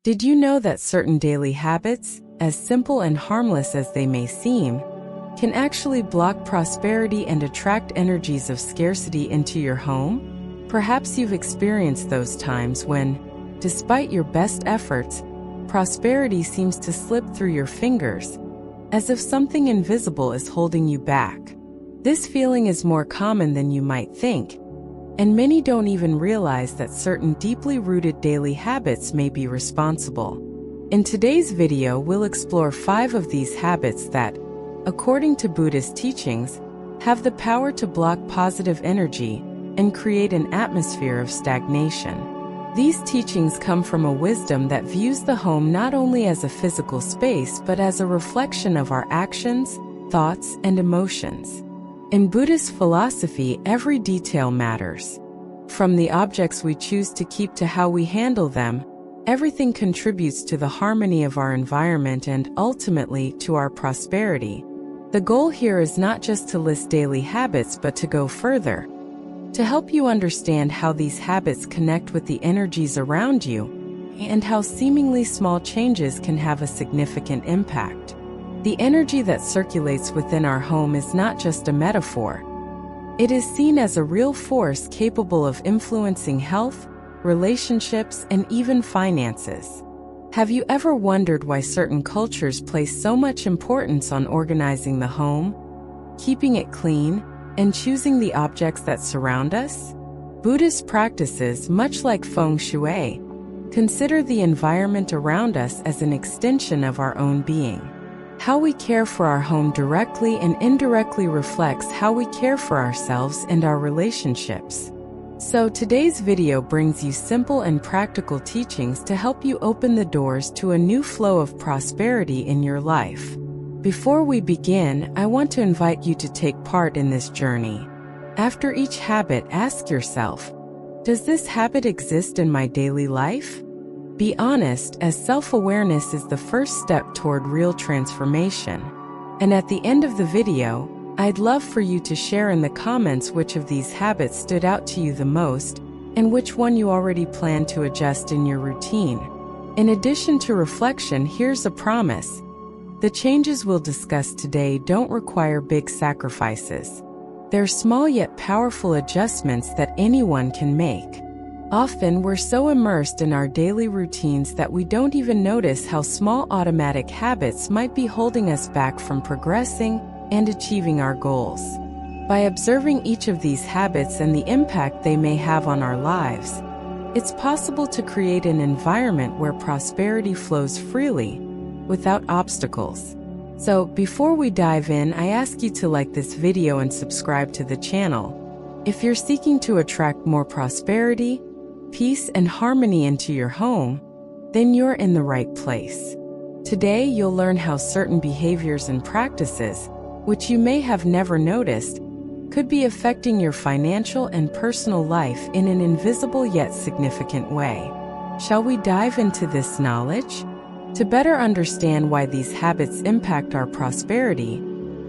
Did you know that certain daily habits, as simple and harmless as they may seem, can actually block prosperity and attract energies of scarcity into your home? Perhaps you've experienced those times when, despite your best efforts, prosperity seems to slip through your fingers, as if something invisible is holding you back. This feeling is more common than you might think, and many don't even realize that certain deeply rooted daily habits may be responsible. In today's video, we'll explore 5 of these habits that, according to Buddhist teachings, have the power to block positive energy and create an atmosphere of stagnation. These teachings come from a wisdom that views the home not only as a physical space but as a reflection of our actions, thoughts, and emotions. In Buddhist philosophy, every detail matters. From the objects we choose to keep to how we handle them, everything contributes to the harmony of our environment and, ultimately, to our prosperity. The goal here is not just to list daily habits but to go further, to help you understand how these habits connect with the energies around you and how seemingly small changes can have a significant impact. The energy that circulates within our home is not just a metaphor. It is seen as a real force capable of influencing health, relationships, and even finances. Have you ever wondered why certain cultures place so much importance on organizing the home, keeping it clean, and choosing the objects that surround us? Buddhist practices, much like feng shui, consider the environment around us as an extension of our own being. How we care for our home directly and indirectly reflects how we care for ourselves and our relationships. So today's video brings you simple and practical teachings to help you open the doors to a new flow of prosperity in your life. Before we begin, I want to invite you to take part in this journey. After each habit, ask yourself, does this habit exist in my daily life? Be honest, as self-awareness is the first step toward real transformation. And at the end of the video, I'd love for you to share in the comments which of these habits stood out to you the most, and which one you already plan to adjust in your routine. In addition to reflection, here's a promise. The changes we'll discuss today don't require big sacrifices. They're small yet powerful adjustments that anyone can make. Often, we're so immersed in our daily routines that we don't even notice how small automatic habits might be holding us back from progressing and achieving our goals. By observing each of these habits and the impact they may have on our lives, it's possible to create an environment where prosperity flows freely, without obstacles. So, before we dive in, I ask you to like this video and subscribe to the channel. If you're seeking to attract more prosperity, peace, and harmony into your home, then you're in the right place. Today, you'll learn how certain behaviors and practices, which you may have never noticed, could be affecting your financial and personal life in an invisible yet significant way. Shall we dive into this knowledge? To better understand why these habits impact our prosperity,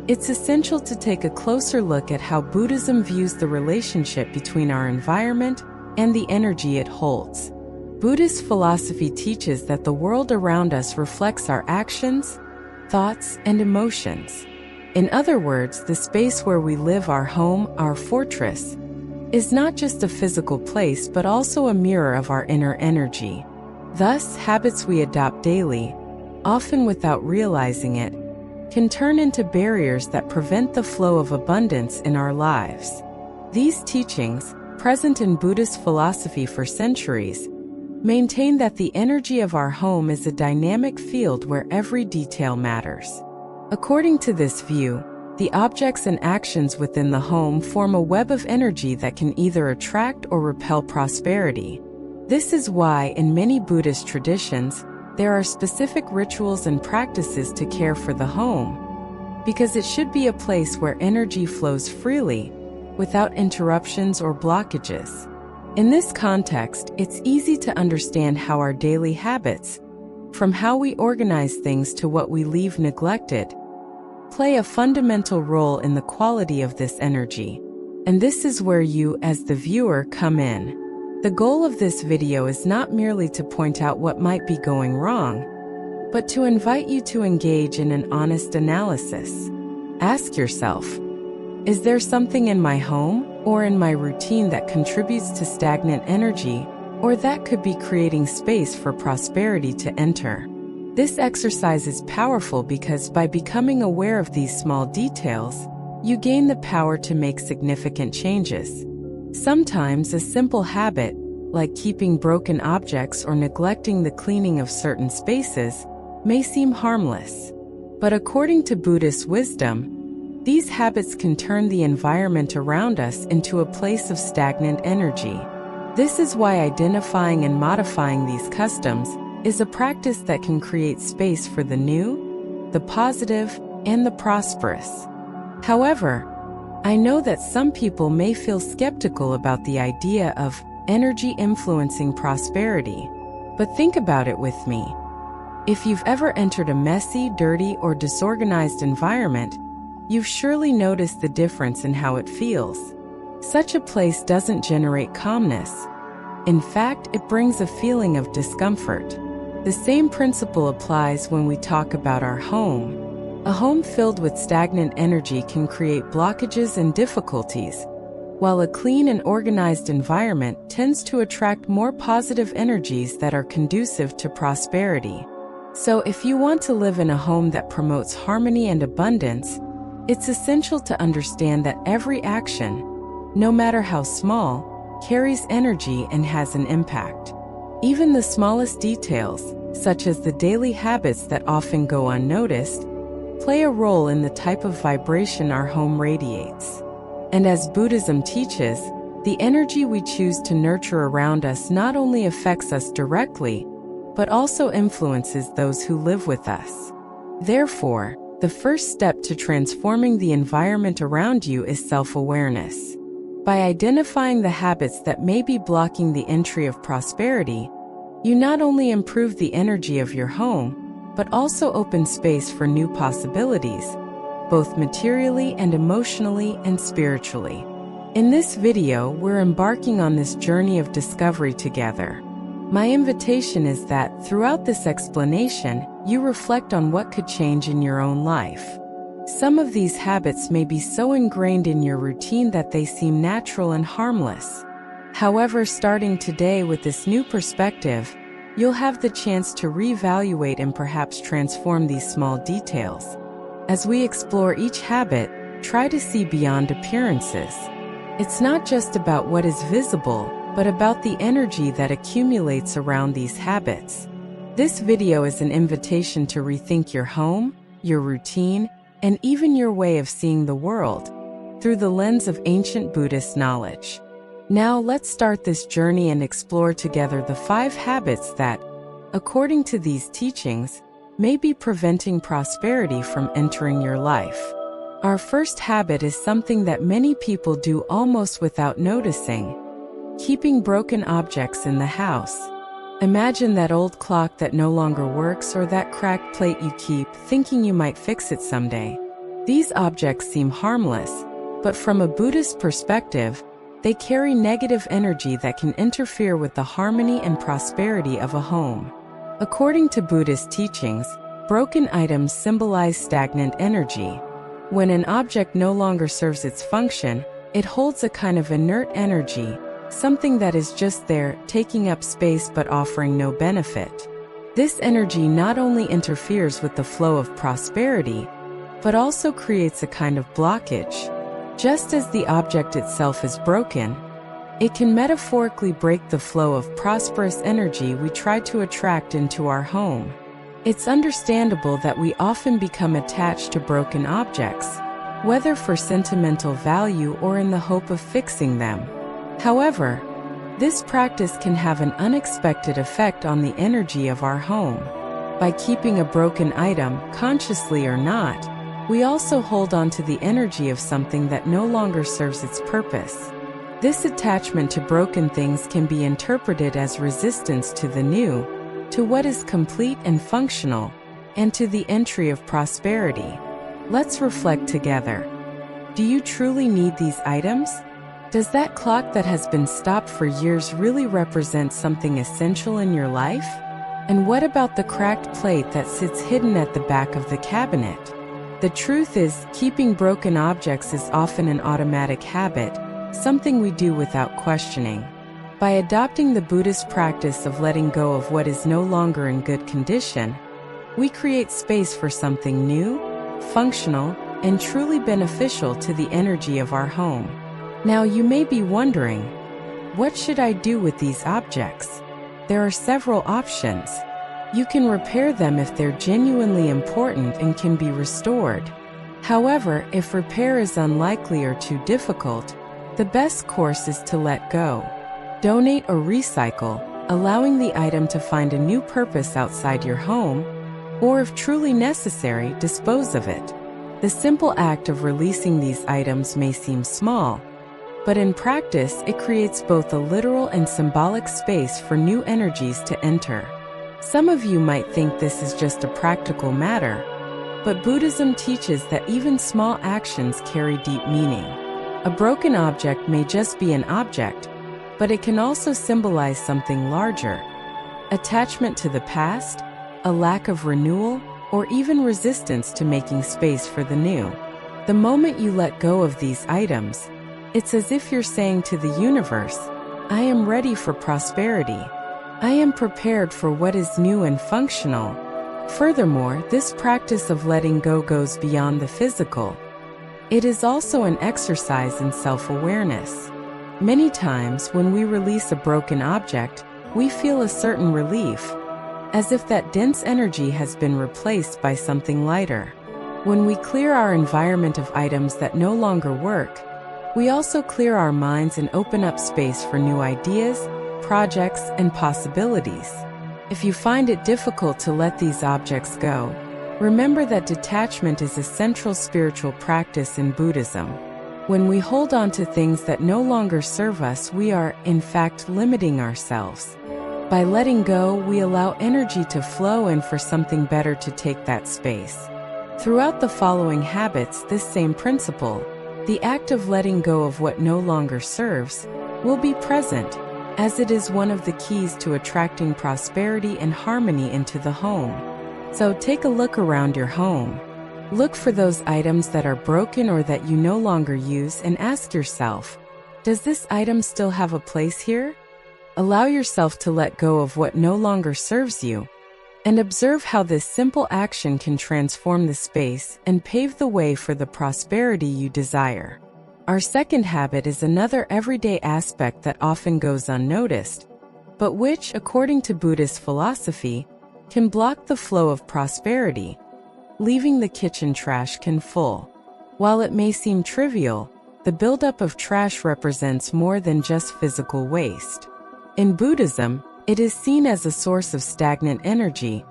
it's essential to take a closer look at how Buddhism views the relationship between our environment and the energy it holds. Buddhist philosophy teaches that the world around us reflects our actions, thoughts, and emotions. In other words, the space where we live, our home, our fortress, is not just a physical place but also a mirror of our inner energy. Thus, habits we adopt daily, often without realizing it, can turn into barriers that prevent the flow of abundance in our lives. These teachings, present in Buddhist philosophy for centuries, maintain that the energy of our home is a dynamic field where every detail matters. According to this view, the objects and actions within the home form a web of energy that can either attract or repel prosperity. This is why, in many Buddhist traditions, there are specific rituals and practices to care for the home, because it should be a place where energy flows freely, without interruptions or blockages. In this context, it's easy to understand how our daily habits, from how we organize things to what we leave neglected, play a fundamental role in the quality of this energy. And this is where you, as the viewer, come in. The goal of this video is not merely to point out what might be going wrong, but to invite you to engage in an honest analysis. Ask yourself, is there something in my home or in my routine that contributes to stagnant energy, or that could be creating space for prosperity to enter? This exercise is powerful because by becoming aware of these small details, you gain the power to make significant changes. Sometimes a simple habit, like keeping broken objects or neglecting the cleaning of certain spaces, may seem harmless. But according to Buddhist wisdom, these habits can turn the environment around us into a place of stagnant energy. This is why identifying and modifying these customs is a practice that can create space for the new, the positive, and the prosperous. However, I know that some people may feel skeptical about the idea of energy influencing prosperity, but think about it with me. If you've ever entered a messy, dirty, or disorganized environment, you've surely noticed the difference in how it feels. Such a place doesn't generate calmness. In fact, it brings a feeling of discomfort. The same principle applies when we talk about our home. A home filled with stagnant energy can create blockages and difficulties, while a clean and organized environment tends to attract more positive energies that are conducive to prosperity. So if you want to live in a home that promotes harmony and abundance, it's essential to understand that every action, no matter how small, carries energy and has an impact. Even the smallest details, such as the daily habits that often go unnoticed, play a role in the type of vibration our home radiates. And as Buddhism teaches, the energy we choose to nurture around us not only affects us directly, but also influences those who live with us. Therefore, the first step to transforming the environment around you is self-awareness. By identifying the habits that may be blocking the entry of prosperity, you not only improve the energy of your home, but also open space for new possibilities, both materially and emotionally and spiritually. In this video, we're embarking on this journey of discovery together. My invitation is that throughout this explanation, you reflect on what could change in your own life. Some of these habits may be so ingrained in your routine that they seem natural and harmless. However, starting today with this new perspective, you'll have the chance to reevaluate and perhaps transform these small details. As we explore each habit, try to see beyond appearances. It's not just about what is visible, but about the energy that accumulates around these habits. This video is an invitation to rethink your home, your routine, and even your way of seeing the world through the lens of ancient Buddhist knowledge. Now let's start this journey and explore together the 5 habits that, according to these teachings, may be preventing prosperity from entering your life. Our first habit is something that many people do almost without noticing: keeping broken objects in the house. Imagine that old clock that no longer works, or that cracked plate you keep thinking you might fix it someday. These objects seem harmless, but from a Buddhist perspective, they carry negative energy that can interfere with the harmony and prosperity of a home. According to Buddhist teachings, broken items symbolize stagnant energy. When an object no longer serves its function, it holds a kind of inert energy, something that is just there, taking up space but offering no benefit. This energy not only interferes with the flow of prosperity, but also creates a kind of blockage. Just as the object itself is broken, it can metaphorically break the flow of prosperous energy we try to attract into our home. It's understandable that we often become attached to broken objects, whether for sentimental value or in the hope of fixing them. However, this practice can have an unexpected effect on the energy of our home. By keeping a broken item, consciously or not, we also hold on to the energy of something that no longer serves its purpose. This attachment to broken things can be interpreted as resistance to the new, to what is complete and functional, and to the entry of prosperity. Let's reflect together. Do you truly need these items? Does that clock that has been stopped for years really represent something essential in your life? And what about the cracked plate that sits hidden at the back of the cabinet? The truth is, keeping broken objects is often an automatic habit, something we do without questioning. By adopting the Buddhist practice of letting go of what is no longer in good condition, we create space for something new, functional, and truly beneficial to the energy of our home. Now you may be wondering, what should I do with these objects? There are several options. You can repair them if they're genuinely important and can be restored. However, if repair is unlikely or too difficult, the best course is to let go. Donate or recycle, allowing the item to find a new purpose outside your home, or if truly necessary, dispose of it. The simple act of releasing these items may seem small, but in practice, it creates both a literal and symbolic space for new energies to enter. Some of you might think this is just a practical matter, but Buddhism teaches that even small actions carry deep meaning. A broken object may just be an object, but it can also symbolize something larger: attachment to the past, a lack of renewal, or even resistance to making space for the new. The moment you let go of these items, it's as if you're saying to the universe, I am ready for prosperity. I am prepared for what is new and functional. Furthermore, this practice of letting go goes beyond the physical. It is also an exercise in self-awareness. Many times when we release a broken object, we feel a certain relief, as if that dense energy has been replaced by something lighter. When we clear our environment of items that no longer work, we also clear our minds and open up space for new ideas, projects, and possibilities. If you find it difficult to let these objects go, remember that detachment is a central spiritual practice in Buddhism. When we hold on to things that no longer serve us, we are, in fact, limiting ourselves. By letting go, we allow energy to flow and for something better to take that space. Throughout the following habits, this same principle, the act of letting go of what no longer serves, will be present, as it is one of the keys to attracting prosperity and harmony into the home. So take a look around your home. Look for those items that are broken or that you no longer use and ask yourself, does this item still have a place here? Allow yourself to let go of what no longer serves you, and observe how this simple action can transform the space and pave the way for the prosperity you desire. Our second habit is another everyday aspect that often goes unnoticed, but which, according to Buddhist philosophy, can block the flow of prosperity. Leaving the kitchen trash can full. While it may seem trivial, the buildup of trash represents more than just physical waste. In Buddhism, it is seen as a source of stagnant energy,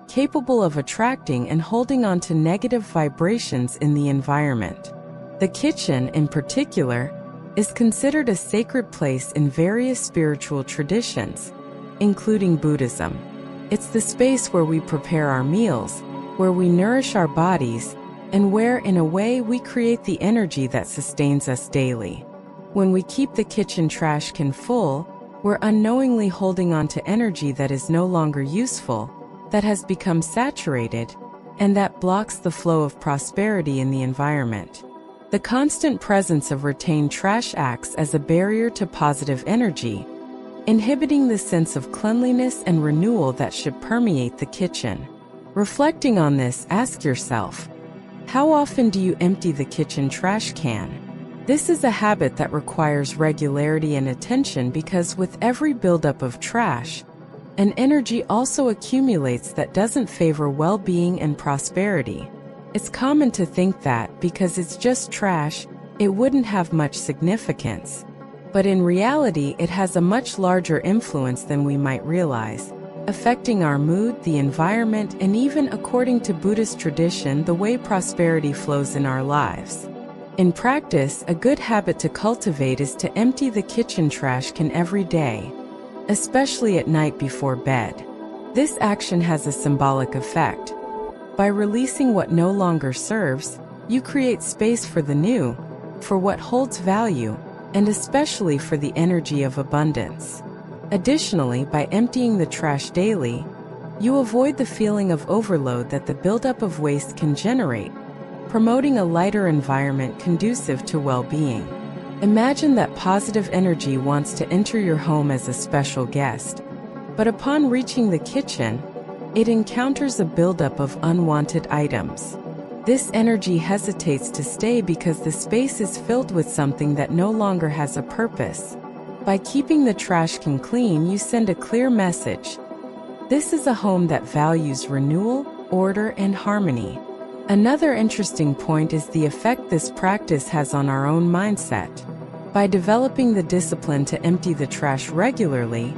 capable of attracting and holding on to negative vibrations in the environment. The kitchen, in particular, is considered a sacred place in various spiritual traditions, including Buddhism. It's the space where we prepare our meals, where we nourish our bodies, and where, in a way, we create the energy that sustains us daily. When we keep the kitchen trash can full, we're unknowingly holding on to energy that is no longer useful, that has become saturated, and that blocks the flow of prosperity in the environment. The constant presence of retained trash acts as a barrier to positive energy, inhibiting the sense of cleanliness and renewal that should permeate the kitchen. Reflecting on this, ask yourself, how often do you empty the kitchen trash can? This is a habit that requires regularity and attention because with every buildup of trash, an energy also accumulates that doesn't favor well-being and prosperity. It's common to think that because it's just trash, it wouldn't have much significance. But in reality, it has a much larger influence than we might realize, affecting our mood, the environment, and even, according to Buddhist tradition, the way prosperity flows in our lives. In practice, a good habit to cultivate is to empty the kitchen trash can every day, especially at night before bed. This action has a symbolic effect. By releasing what no longer serves, you create space for the new, for what holds value, and especially for the energy of abundance. Additionally, by emptying the trash daily, you avoid the feeling of overload that the buildup of waste can generate, promoting a lighter environment conducive to well-being. Imagine that positive energy wants to enter your home as a special guest, but upon reaching the kitchen, it encounters a buildup of unwanted items. This energy hesitates to stay because the space is filled with something that no longer has a purpose. By keeping the trash can clean, you send a clear message. This is a home that values renewal, order, and harmony. Another interesting point is the effect this practice has on our own mindset. By developing the discipline to empty the trash regularly,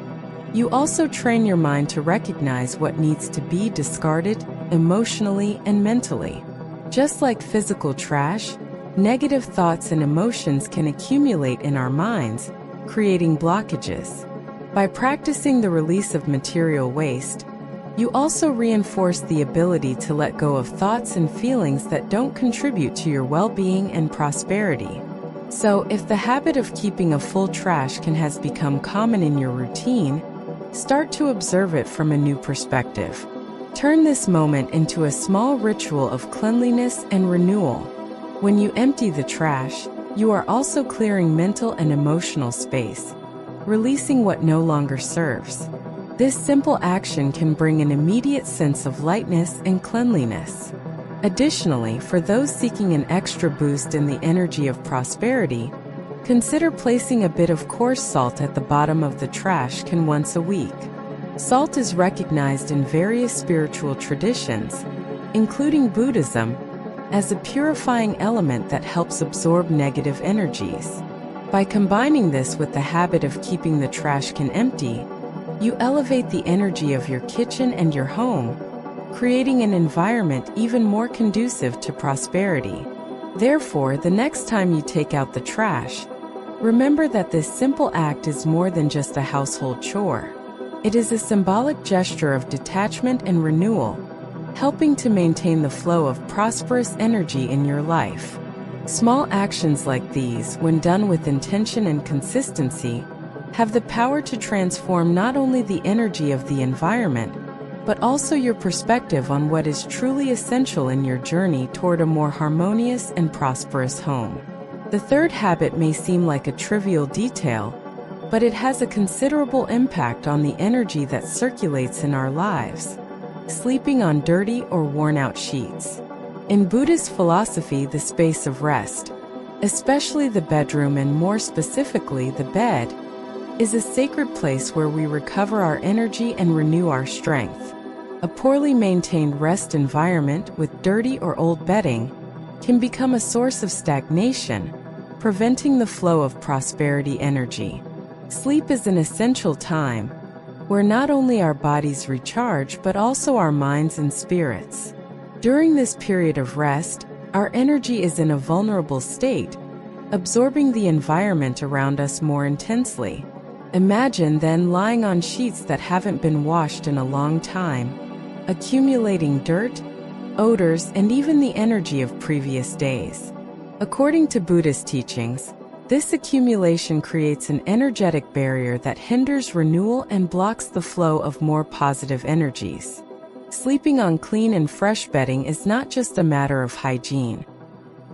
you also train your mind to recognize what needs to be discarded emotionally and mentally. Just like physical trash, negative thoughts and emotions can accumulate in our minds, creating blockages. By practicing the release of material waste, you also reinforce the ability to let go of thoughts and feelings that don't contribute to your well-being and prosperity. So, if the habit of keeping a full trash can has become common in your routine, start to observe it from a new perspective. Turn this moment into a small ritual of cleanliness and renewal. When you empty the trash, you are also clearing mental and emotional space, releasing what no longer serves. This simple action can bring an immediate sense of lightness and cleanliness. Additionally, for those seeking an extra boost in the energy of prosperity, consider placing a bit of coarse salt at the bottom of the trash can once a week. Salt is recognized in various spiritual traditions, including Buddhism, as a purifying element that helps absorb negative energies. By combining this with the habit of keeping the trash can empty, you elevate the energy of your kitchen and your home, creating an environment even more conducive to prosperity. Therefore, the next time you take out the trash, remember that this simple act is more than just a household chore. It is a symbolic gesture of detachment and renewal, helping to maintain the flow of prosperous energy in your life. Small actions like these, when done with intention and consistency, have the power to transform not only the energy of the environment, but also your perspective on what is truly essential in your journey toward a more harmonious and prosperous home. The third habit may seem like a trivial detail, but it has a considerable impact on the energy that circulates in our lives. Sleeping on dirty or worn-out sheets. In Buddhist philosophy, the space of rest, especially the bedroom and more specifically the bed, is a sacred place where we recover our energy and renew our strength. A poorly maintained rest environment with dirty or old bedding can become a source of stagnation, preventing the flow of prosperity energy. Sleep is an essential time where not only our bodies recharge but also our minds and spirits. During this period of rest, our energy is in a vulnerable state, absorbing the environment around us more intensely. Imagine then lying on sheets that haven't been washed in a long time, accumulating dirt, odors, and even the energy of previous days. According to Buddhist teachings, this accumulation creates an energetic barrier that hinders renewal and blocks the flow of more positive energies. Sleeping on clean and fresh bedding is not just a matter of hygiene.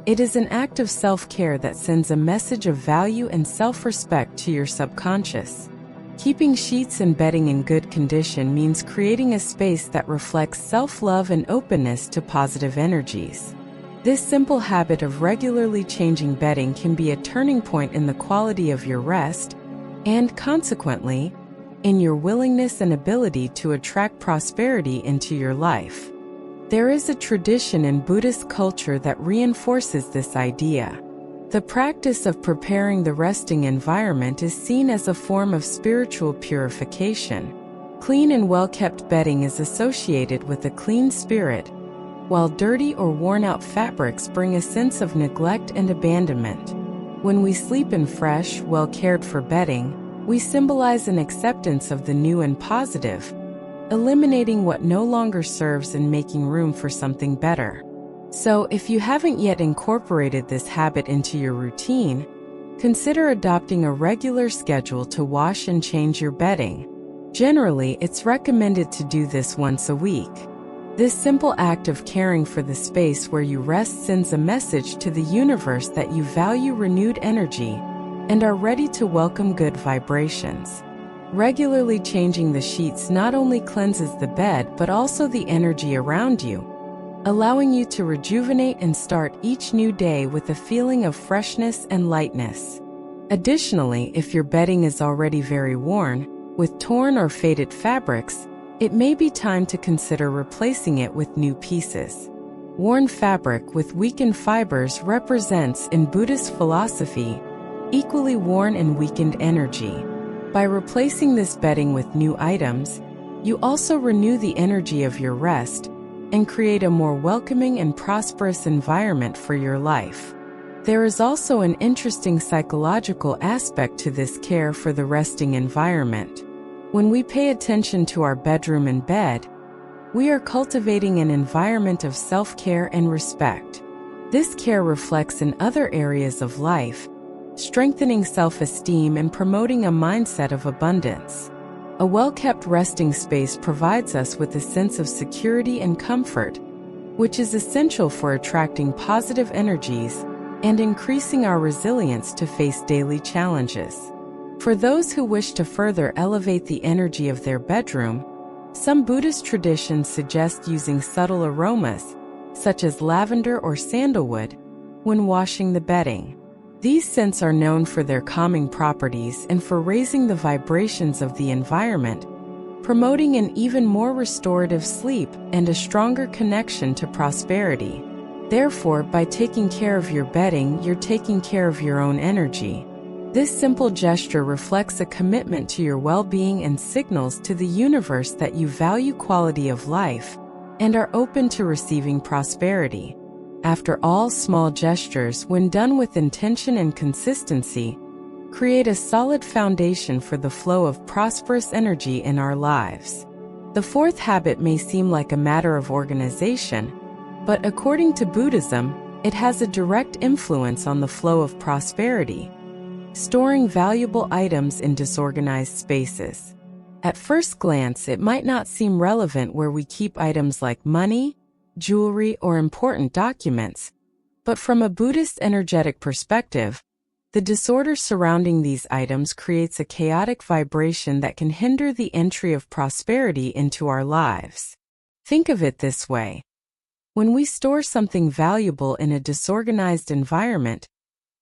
It is an act of self-care that sends a message of value and self-respect to your subconscious. Keeping sheets and bedding in good condition means creating a space that reflects self-love and openness to positive energies. This simple habit of regularly changing bedding can be a turning point in the quality of your rest and, consequently, in your willingness and ability to attract prosperity into your life. There is a tradition in Buddhist culture that reinforces this idea. The practice of preparing the resting environment is seen as a form of spiritual purification. Clean and well-kept bedding is associated with a clean spirit, while dirty or worn-out fabrics bring a sense of neglect and abandonment. When we sleep in fresh, well-cared-for bedding, we symbolize an acceptance of the new and positive, eliminating what no longer serves and making room for something better. So, if you haven't yet incorporated this habit into your routine, Consider adopting a regular schedule to wash and change your bedding. Generally, it's recommended to do this once a week. This simple act of caring for the space where you rest sends a message to the universe that you value renewed energy and are ready to welcome good vibrations. Regularly changing the sheets not only cleanses the bed but also the energy around you, allowing you to rejuvenate and start each new day with a feeling of freshness and lightness. Additionally, if your bedding is already very worn, with torn or faded fabrics, it may be time to consider replacing it with new pieces. Worn fabric with weakened fibers represents, in Buddhist philosophy, equally worn and weakened energy. By replacing this bedding with new items, you also renew the energy of your rest and create a more welcoming and prosperous environment for your life. There is also an interesting psychological aspect to this care for the resting environment. When we pay attention to our bedroom and bed, we are cultivating an environment of self-care and respect. This care reflects in other areas of life, strengthening self-esteem and promoting a mindset of abundance. A well-kept resting space provides us with a sense of security and comfort, which is essential for attracting positive energies and increasing our resilience to face daily challenges. For those who wish to further elevate the energy of their bedroom, some Buddhist traditions suggest using subtle aromas, such as lavender or sandalwood, when washing the bedding. These scents are known for their calming properties and for raising the vibrations of the environment, promoting an even more restorative sleep and a stronger connection to prosperity. Therefore, by taking care of your bedding, you're taking care of your own energy. This simple gesture reflects a commitment to your well-being and signals to the universe that you value quality of life and are open to receiving prosperity. After all, small gestures, when done with intention and consistency, create a solid foundation for the flow of prosperous energy in our lives. The fourth habit may seem like a matter of organization, but according to Buddhism, it has a direct influence on the flow of prosperity. Storing valuable items in disorganized spaces. At first glance, it might not seem relevant where we keep items like money, jewelry, or important documents, but from a Buddhist energetic perspective, the disorder surrounding these items creates a chaotic vibration that can hinder the entry of prosperity into our lives. Think of it this way. When we store something valuable in a disorganized environment,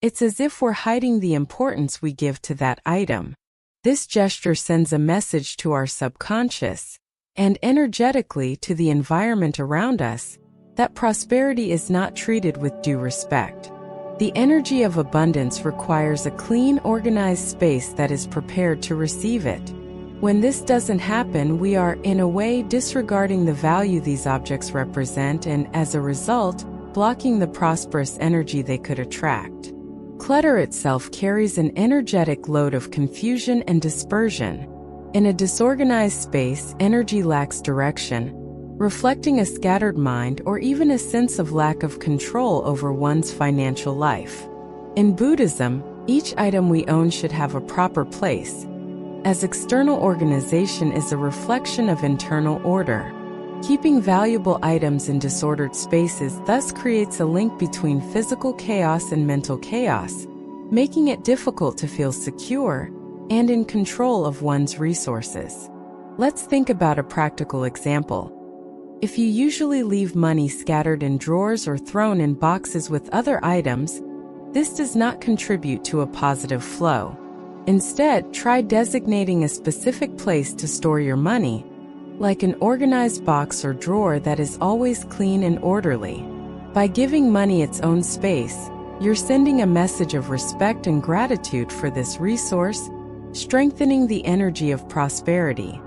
it's as if we're hiding the importance we give to that item. This gesture sends a message to our subconscious, and energetically to the environment around us, that prosperity is not treated with due respect. The energy of abundance requires a clean, organized space that is prepared to receive it. When this doesn't happen, we are, in a way, disregarding the value these objects represent and, as a result, blocking the prosperous energy they could attract. Clutter itself carries an energetic load of confusion and dispersion. In a disorganized space, energy lacks direction, reflecting a scattered mind or even a sense of lack of control over one's financial life. In Buddhism, each item we own should have a proper place, as external organization is a reflection of internal order. Keeping valuable items in disordered spaces thus creates a link between physical chaos and mental chaos, making it difficult to feel secure and in control of one's resources. Let's think about a practical example. If you usually leave money scattered in drawers or thrown in boxes with other items, this does not contribute to a positive flow. Instead, try designating a specific place to store your money, like an organized box or drawer that is always clean and orderly. By giving money its own space, you're sending a message of respect and gratitude for this resource, strengthening the energy of prosperity.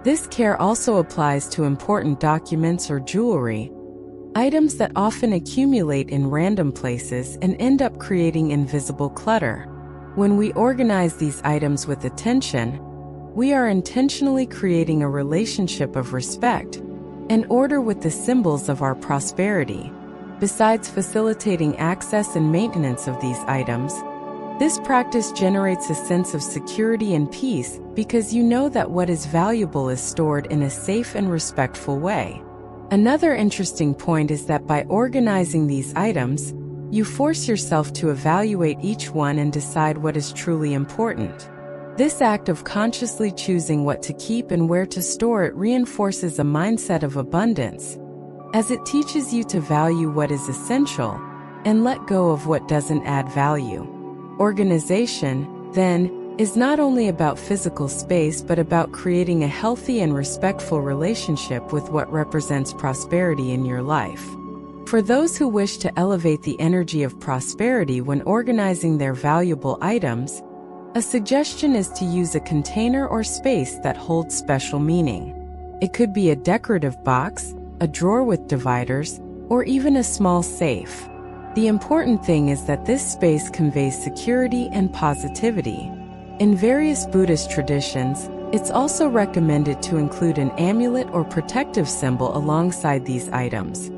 This care also applies to important documents or jewelry, items that often accumulate in random places and end up creating invisible clutter. When we organize these items with attention, we are intentionally creating a relationship of respect and order with the symbols of our prosperity. Besides facilitating access and maintenance of these items, This practice generates a sense of security and peace because you know that what is valuable is stored in a safe and respectful way. Another interesting point is that by organizing these items, you force yourself to evaluate each one and decide what is truly important. This act of consciously choosing what to keep and where to store it reinforces a mindset of abundance, as it teaches you to value what is essential and let go of what doesn't add value. Organization, then, is not only about physical space but about creating a healthy and respectful relationship with what represents prosperity in your life. For those who wish to elevate the energy of prosperity when organizing their valuable items, a suggestion is to use a container or space that holds special meaning. It could be a decorative box, a drawer with dividers, or even a small safe. The important thing is that this space conveys security and positivity. In various Buddhist traditions, it's also recommended to include an amulet or protective symbol alongside these items,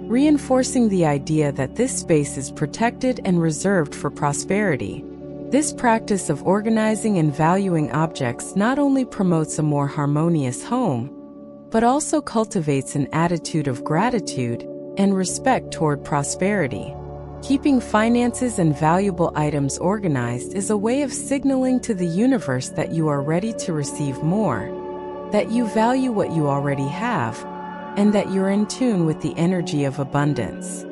reinforcing the idea that this space is protected and reserved for prosperity. This practice of organizing and valuing objects not only promotes a more harmonious home, but also cultivates an attitude of gratitude and respect toward prosperity. Keeping finances and valuable items organized is a way of signaling to the universe that you are ready to receive more, that you value what you already have, and that you're in tune with the energy of abundance.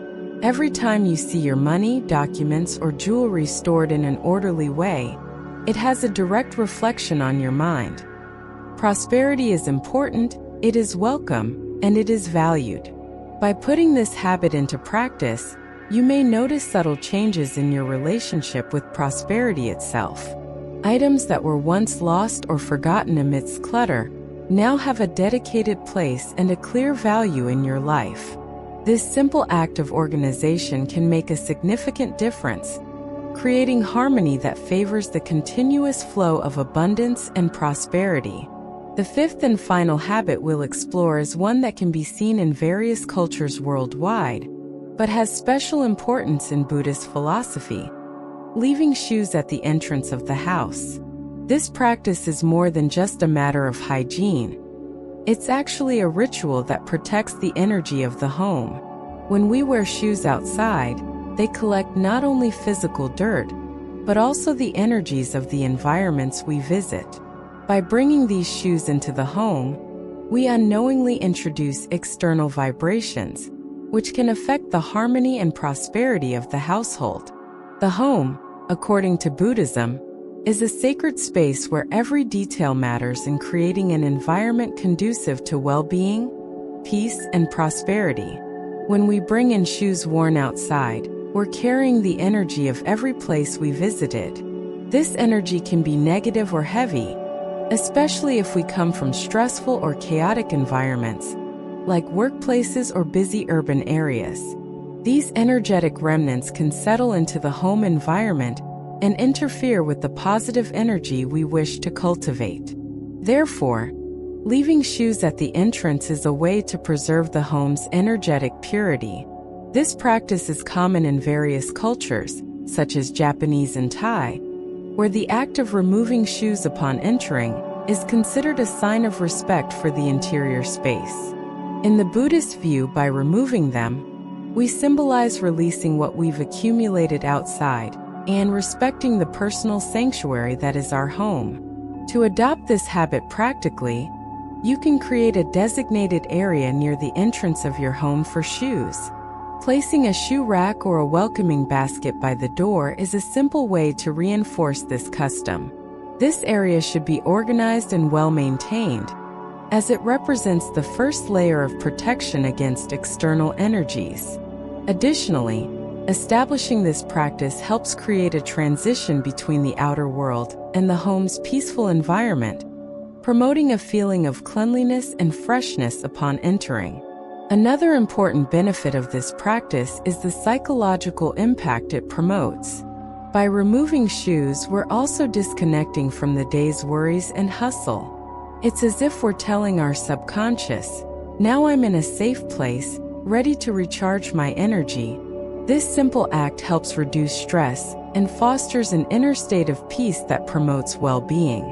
Every time you see your money, documents, or jewelry stored in an orderly way, it has a direct reflection on your mind. Prosperity is important, it is welcome, and it is valued. By putting this habit into practice, you may notice subtle changes in your relationship with prosperity itself. Items that were once lost or forgotten amidst clutter now have a dedicated place and a clear value in your life. This simple act of organization can make a significant difference, creating harmony that favors the continuous flow of abundance and prosperity. The fifth and final habit we'll explore is one that can be seen in various cultures worldwide, but has special importance in Buddhist philosophy: leaving shoes at the entrance of the house. This practice is more than just a matter of hygiene. It's actually a ritual that protects the energy of the home. When we wear shoes outside, they collect not only physical dirt, but also the energies of the environments we visit. By bringing these shoes into the home, we unknowingly introduce external vibrations, which can affect the harmony and prosperity of the household. The home, according to Buddhism, is a sacred space where every detail matters in creating an environment conducive to well-being, peace, and prosperity. When we bring in shoes worn outside, we're carrying the energy of every place we visited. This energy can be negative or heavy, especially if we come from stressful or chaotic environments, like workplaces or busy urban areas. These energetic remnants can settle into the home environment and interfere with the positive energy we wish to cultivate. Therefore, leaving shoes at the entrance is a way to preserve the home's energetic purity. This practice is common in various cultures, such as Japanese and Thai, where the act of removing shoes upon entering is considered a sign of respect for the interior space. In the Buddhist view, by removing them, we symbolize releasing what we've accumulated outside and respecting the personal sanctuary that is our home. To adopt this habit practically, you can create a designated area near the entrance of your home for shoes. Placing a shoe rack or a welcoming basket by the door is a simple way to reinforce this custom. This area should be organized and well-maintained, as it represents the first layer of protection against external energies. Additionally, establishing this practice helps create a transition between the outer world and the home's peaceful environment, promoting a feeling of cleanliness and freshness upon entering. Another important benefit of this practice is the psychological impact it promotes. By removing shoes, we're also disconnecting from the day's worries and hustle. It's as if we're telling our subconscious, "Now I'm in a safe place, ready to recharge my energy," This simple act helps reduce stress and fosters an inner state of peace that promotes well-being.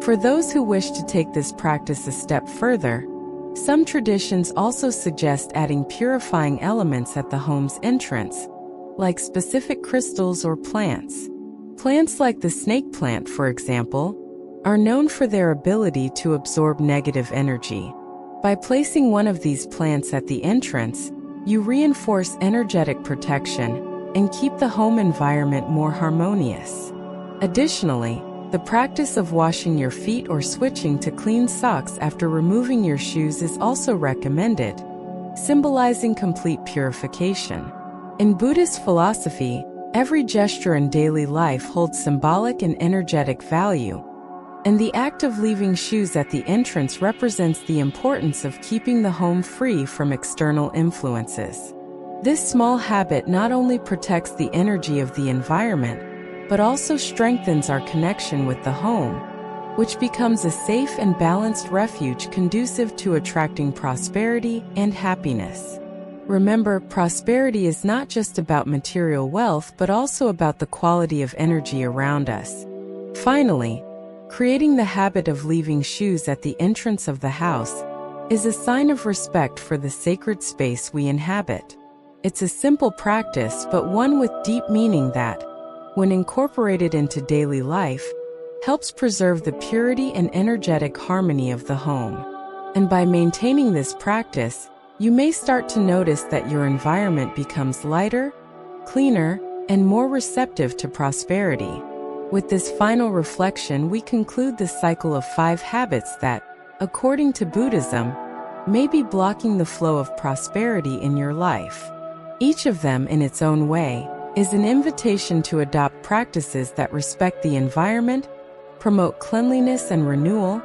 For those who wish to take this practice a step further, some traditions also suggest adding purifying elements at the home's entrance, like specific crystals or plants. Plants like the snake plant, for example, are known for their ability to absorb negative energy. By placing one of these plants at the entrance, you reinforce energetic protection and keep the home environment more harmonious. Additionally, the practice of washing your feet or switching to clean socks after removing your shoes is also recommended, symbolizing complete purification. In Buddhist philosophy, every gesture in daily life holds symbolic and energetic value, and the act of leaving shoes at the entrance represents the importance of keeping the home free from external influences. This small habit not only protects the energy of the environment, but also strengthens our connection with the home, which becomes a safe and balanced refuge conducive to attracting prosperity and happiness. Remember, prosperity is not just about material wealth, but also about the quality of energy around us. Finally, creating the habit of leaving shoes at the entrance of the house is a sign of respect for the sacred space we inhabit. It's a simple practice, but one with deep meaning that, when incorporated into daily life, helps preserve the purity and energetic harmony of the home. And by maintaining this practice, you may start to notice that your environment becomes lighter, cleaner, and more receptive to prosperity. With this final reflection, we conclude the cycle of 5 habits that, according to Buddhism, may be blocking the flow of prosperity in your life. Each of them, in its own way, is an invitation to adopt practices that respect the environment, promote cleanliness and renewal,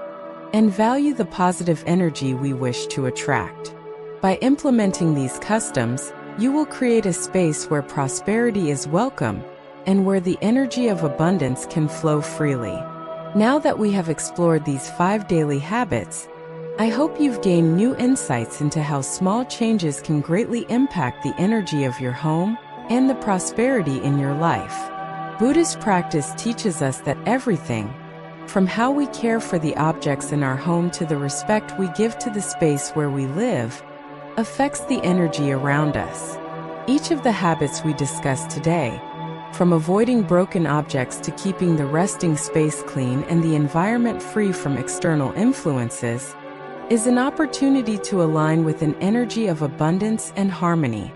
and value the positive energy we wish to attract. By implementing these customs, you will create a space where prosperity is welcome and where the energy of abundance can flow freely. Now that we have explored these 5 daily habits, I hope you've gained new insights into how small changes can greatly impact the energy of your home and the prosperity in your life. Buddhist practice teaches us that everything, from how we care for the objects in our home to the respect we give to the space where we live, affects the energy around us. Each of the habits we discussed today, from avoiding broken objects to keeping the resting space clean and the environment free from external influences, is an opportunity to align with an energy of abundance and harmony.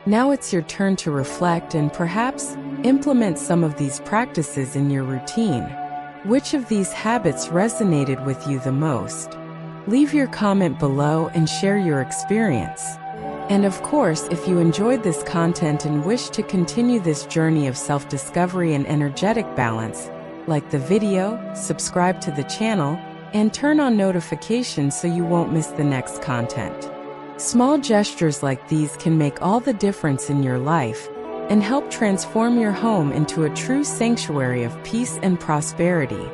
Now it's your turn to reflect and perhaps implement some of these practices in your routine. Which of these habits resonated with you the most? Leave your comment below and share your experience. And of course, if you enjoyed this content and wish to continue this journey of self-discovery and energetic balance, like the video, subscribe to the channel, and turn on notifications so you won't miss the next content. Small gestures like these can make all the difference in your life and help transform your home into a true sanctuary of peace and prosperity.